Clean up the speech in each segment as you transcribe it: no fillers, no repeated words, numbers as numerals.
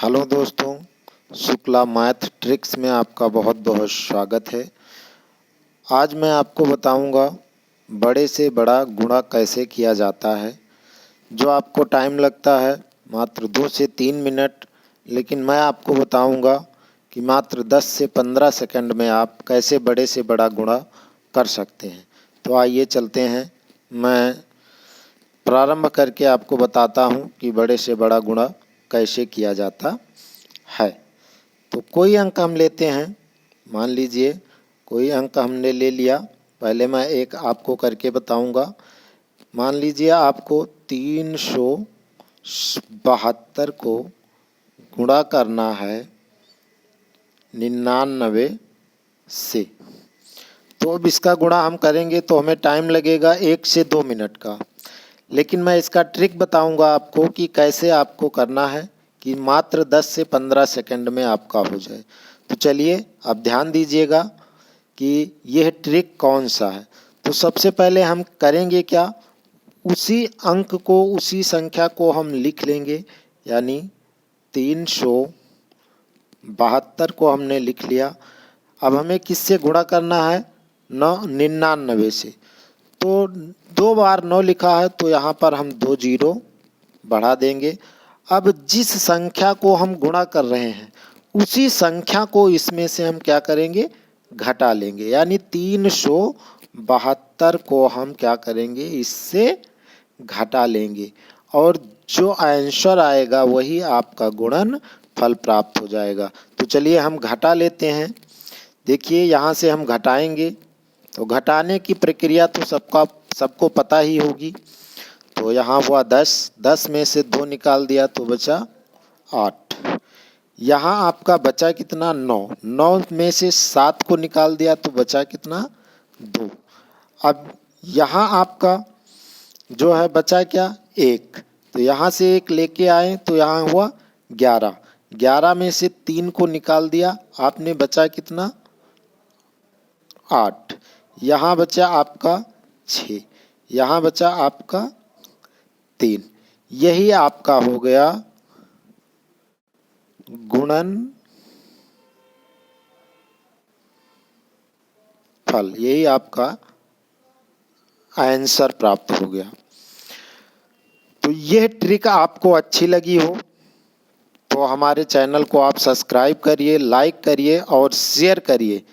Hello दोस्तों, Shukla math tricks में आपका बहुत बहुत स्वागत है। आज मैं आपको बताऊंगा बड़े से बड़ा गुणा कैसे किया जाता है, जो आपको टाइम लगता है मात्र 2 से 3 मिनट, लेकिन मैं आपको बताऊंगा कि मात्र 10 से 15 सेकंड में आप कैसे बड़े से बड़ा गुणा कर सकते हैं। तो आइए चलते हैं, मैं प्रारंभ करके आपको बताता हूं कि बड़े से बड़ा गुणा कैसे किया जाता है। तो कोई अंक हम लेते हैं, मान लीजिए कोई अंक हमने ले लिया। पहले मैं एक आपको करके बताऊंगा। मान लीजिए आपको 372 को गुणा करना है 99 से। तो अब इसका गुणा हम करेंगे तो हमें टाइम लगेगा 1 से 2 मिनट का, लेकिन मैं इसका ट्रिक बताऊंगा आपको कि कैसे आपको करना है कि मात्र 10 से 15 सेकंड में आपका हो जाए। तो चलिए अब ध्यान दीजिएगा कि यह ट्रिक कौन सा है। तो सबसे पहले हम करेंगे क्या, उसी अंक को, उसी संख्या को हम लिख लेंगे, यानी 372 को हमने लिख लिया। अब हमें किससे गुणा करना है, 99 से। तो 2 बार 9 लिखा है तो यहाँ पर हम 2 जीरो बढ़ा देंगे। अब जिस संख्या को हम गुणा कर रहे हैं उसी संख्या को इसमें से हम क्या करेंगे, घटा लेंगे, यानी 372 को हम क्या करेंगे, इससे घटा लेंगे और जो आंसर आएगा वही आपका गुणन फल प्राप्त हो जाएगा। तो चलिए हम घटा लेते हैं। देखिए यहाँ से हम घटाएंगे तो घटाने की प्रक्रिया तो सबको पता ही होगी। तो यहाँ हुआ 10 में से 2 निकाल दिया तो बचा 8। यहाँ आपका बचा कितना, 9 में से 7 को निकाल दिया तो बचा कितना, 2। अब यहाँ आपका जो है बचा क्या, 1। तो यहाँ से 1 लेके आए तो यहाँ हुआ 11 में से 3 को निकाल दिया आपने, बचा कितना, 8। यहाँ बचा आपका 6, यहाँ बचा आपका 3। यही आपका हो गया गुणन फल, यही आपका आंसर प्राप्त हो गया। तो यह ट्रिक आपको अच्छी लगी हो तो हमारे चैनल को आप सब्सक्राइब करिए, लाइक करिए और शेयर करिए,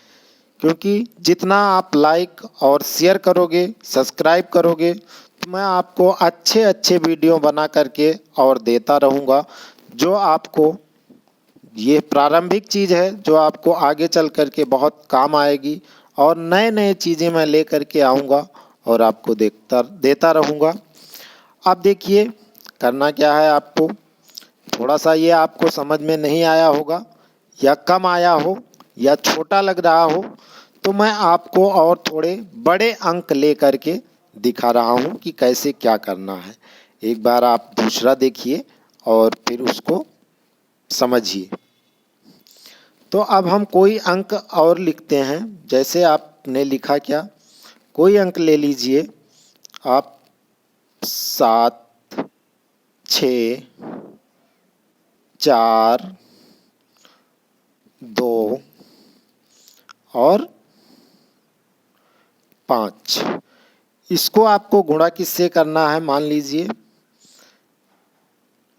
क्योंकि जितना आप लाइक और शेयर करोगे, सब्सक्राइब करोगे, तो मैं आपको अच्छे अच्छे वीडियो बना करके और देता रहूँगा, जो आपको, ये प्रारंभिक चीज़ है जो आपको आगे चल करके बहुत काम आएगी, और नए नए चीज़ें मैं ले करके आऊँगा और आपको देता रहूँगा। अब देखिए करना क्या है आपको, थोड़ा सा ये आपको समझ में नहीं आया होगा या कम आया हो या छोटा लग रहा हो, तो मैं आपको और थोड़े बड़े अंक ले करके दिखा रहा हूँ कि कैसे क्या करना है। एक बार आप दूसरा देखिए और फिर उसको समझिए। तो अब हम कोई अंक और लिखते हैं। जैसे आपने लिखा क्या, कोई अंक ले लीजिए आप, 7, 6, 4, 2 और 5। इसको आपको गुणा किससे करना है, मान लीजिए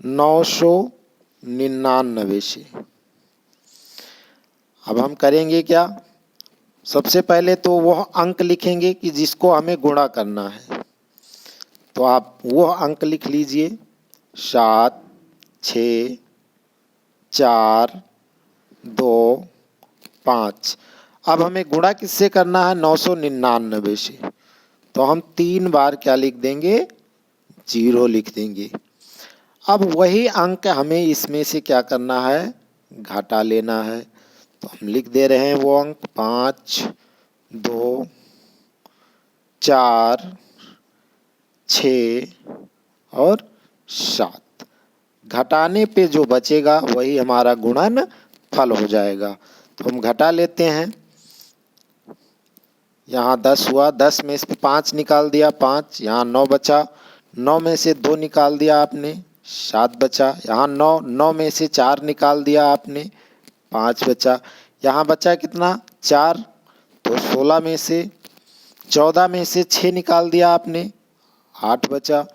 999 से। अब हम करेंगे क्या, सबसे पहले तो वह अंक लिखेंगे कि जिसको हमें गुणा करना है। तो आप वह अंक लिख लीजिए, 7, 6, 4, 2, 5। अब हमें गुणा किससे करना है, 999 से। तो हम 3 बार क्या लिख देंगे, 0 लिख देंगे। अब वही अंक हमें इसमें से क्या करना है, घटा लेना है। तो हम लिख दे रहे हैं वो अंक, 5, 2, 4, 6 और 7। घटाने पे जो बचेगा वही हमारा गुणन फल हो जाएगा। तो हम घटा लेते हैं। यहाँ 10 हुआ, 10 में से 5 निकाल दिया, 5। यहाँ 9 बचा, 9 में से 2 निकाल दिया आपने, 7 बचा। यहाँ 9, 9 में से 4 निकाल दिया आपने, 5 बचा। यहाँ बचा कितना, 4, तो 16 में से 14 में से 6 निकाल दिया आपने, 8 बचा।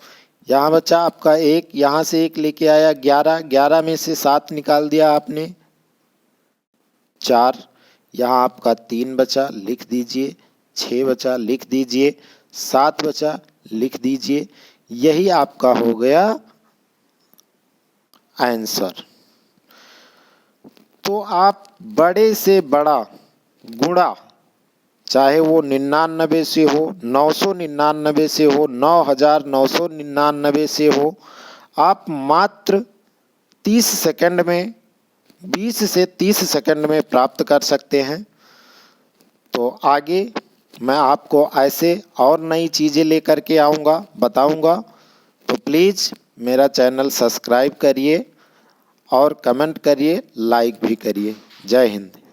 यहाँ बचा आपका 1, यहाँ से 1 लेके आया 11, 11 में से 7 निकाल दिया आपने, 4। यहाँ आपका 3 बचा, लिख दीजिए। 6 बचा, लिख दीजिए। 7 बचा, लिख दीजिए। यही आपका हो गया आंसर। तो आप बड़े से बड़ा गुणा, चाहे वो 99 से हो, 999 से हो, 9999 से हो, आप मात्र 30 सेकंड में, 20 से 30 सेकंड में प्राप्त कर सकते हैं। तो आगे मैं आपको ऐसे और नई चीज़ें लेकर के आऊँगा, बताऊँगा। तो प्लीज़ मेरा चैनल सब्सक्राइब करिए और कमेंट करिए, लाइक भी करिए। जय हिंद।